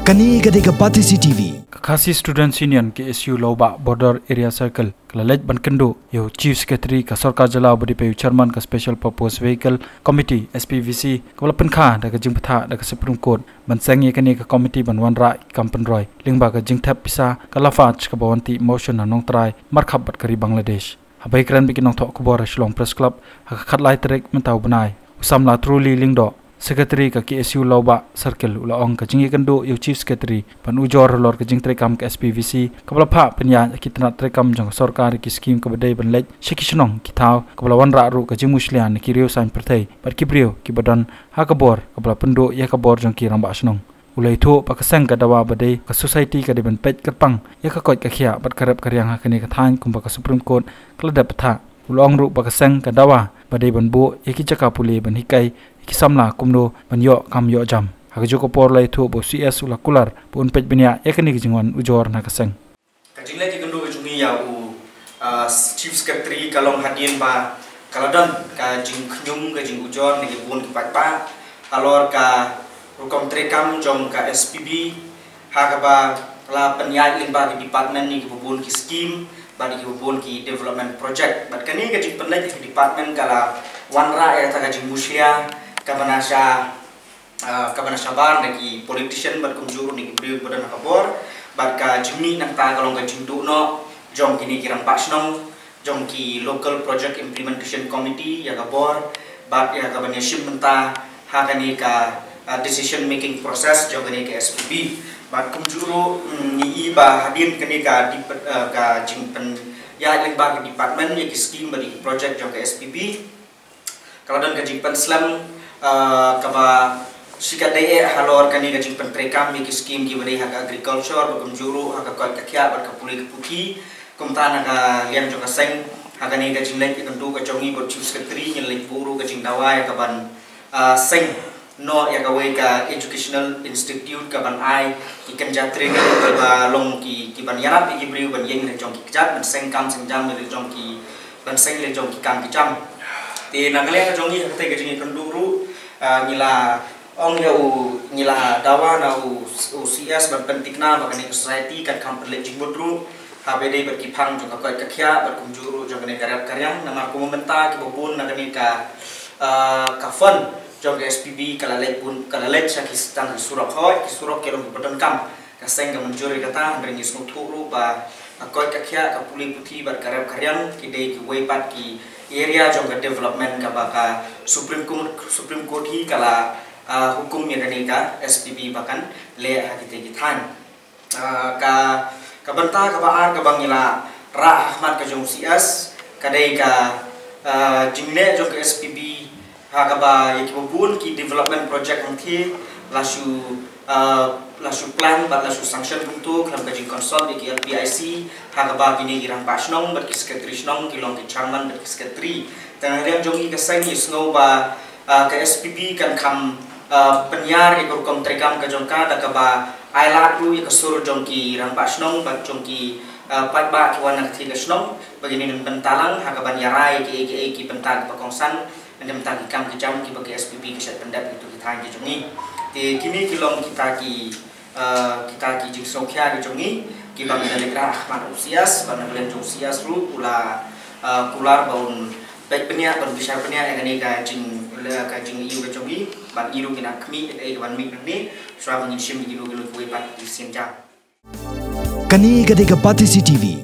Kani Gadega Pati CTV. Khasi Students Union KSU Loba Border Area Circle Kalalej Bankendo yo Chief Secretary ka Sarkar Jala bodi pe Chairman ka Special Purpose Vehicle Committee SPVC kawala penkha da ka jingpatha da ka Supreme Court bansang ye kani ka committee banwan ra kampan roy lingba ka jingthap pisa ka lafaj ka bawanti motion na nong try markhab bat kari Bangladesh habai kran bikin nong thok kubor Shillong Press Club ha khatlai trek mentau banai usamla truly lingdo Secretary ka KSU Loba Circle ulaong ka jingi kando yo Chief Secretary pan ujor lor ka jing trekam ka SPVC kabla pha penya kitna trekam jong sarkar ki scheme ka badai ban lej shikishnong kithaw kabla wan ra ru ka jing muslian ki rio san perthai par kibrio ki badan ha ka bor kabla pendo ya ka bor jong ki ramba snong ulai tho pa ka sang ka dawa badai ka society ka deban pet ka pang ya ka koi ka khia bat karap karyang ha kani ka thain kum ka Supreme Court kala da patha ulong ru pa ka sang ka dawa badai ban bo yaki chaka puli ban hikai Kisamla kumdo banyo kam yo jam hagajo ko por lai thu bo CS ula kular pun pej benia yakani jingwan ujor na kaseng kajingle ti kendo jungi ya u Chief Secretary kalong hadien ba kaladon ka jing khnyum ka jing ujor ni bun ki pa alor ka rukom trekam jong ka SPB ha ba la penyai lin ba di department ni ki bun ki scheme ba di bun ki development project bat kani ka jing penlai ki department kala wanra ya ta ka jing muslia kabanasa bar nagi politician bat kumjuru nagi beliau badan kabor bat ka jimi nang ta kalong ka jindu no jong kini kirang pasnong jong ki local project implementation committee ya kabor bat ya kabanya shim menta ha kani ka decision making process jong kini ka SPB bat kumjuru ni iba hadin kini ka di ka jingpen ya lembag department ya ki scheme bagi project jong ka SPB kalau dan ka jingpen slam kaba sikat daya halor kani gajing pentrekam mi scheme ki bari hak agriculture bagum juru hak ka kakya bar ka puli puki kumtana ka liam joka seng hakani gajing lek kendu ka jongi bot Chief Secretary nyel lek buru gajing dawai ka ban seng no ya ka we ka educational institute ka ban ai ikan jatre ka long ki ban yarap ki briu ban yeng le jong ki jat ban seng kam seng jam le jong ki ban seng le jong ki kam ki jam te nagle ka jongi hak te gajing kendu ru nila ong ya u nila dawa na u CS berpentikna bakani society kan company jing bodru habede berkipang juga koi kakya berkunjuru juga ne karya karyang nama aku mementa ki bobun na kani ka fund juga SPB kala lek sakis tan surok hoi ki surok kelo badan kam kaseng ga menjuri kata beringi snuturu ba koi kakya ka puli puti berkarya karyang ki dei ki weipat ki area juga development ka baka Supreme Court hi kala hukum yang kani ka SPB bahkan le hakite kithan ka banta ka baar ka bangila Ra Ahmad ka jong CS kadai ka jingne jong ka SPB ha ka ba yakibun ki development project nanti lasu plan bat lasu sanction untuk lam kajing konsol di LPIC ha ka ba kini irang pasnong bat ki secretary snong ki long ki chairman bat ki secretary dan riang jong ki kaseng is no ba ka SPB kan kam penyar ikut kontrekam ke jongka da ka ba ai laku ya kesur jong ki irang pasnong bat jong ki pat ba ki wana ki snong begini nan bentalang ha ka ban yarai ki pentag pakongsan dan mentagi kam ki jam ki bagi SPB ki set pendap itu kita ki jongi te kini kilong kita ki jing sokya ki jongi ki bang dalekra Ahmad Usias ban kalian jong sias ru ula kular baun baik penia berbisar penia yang ini kajing iu ke jongi ban iru kina kmi ban mik ni sura mengishim di gilu kue pat di senja Kani Gadega Pati CTV.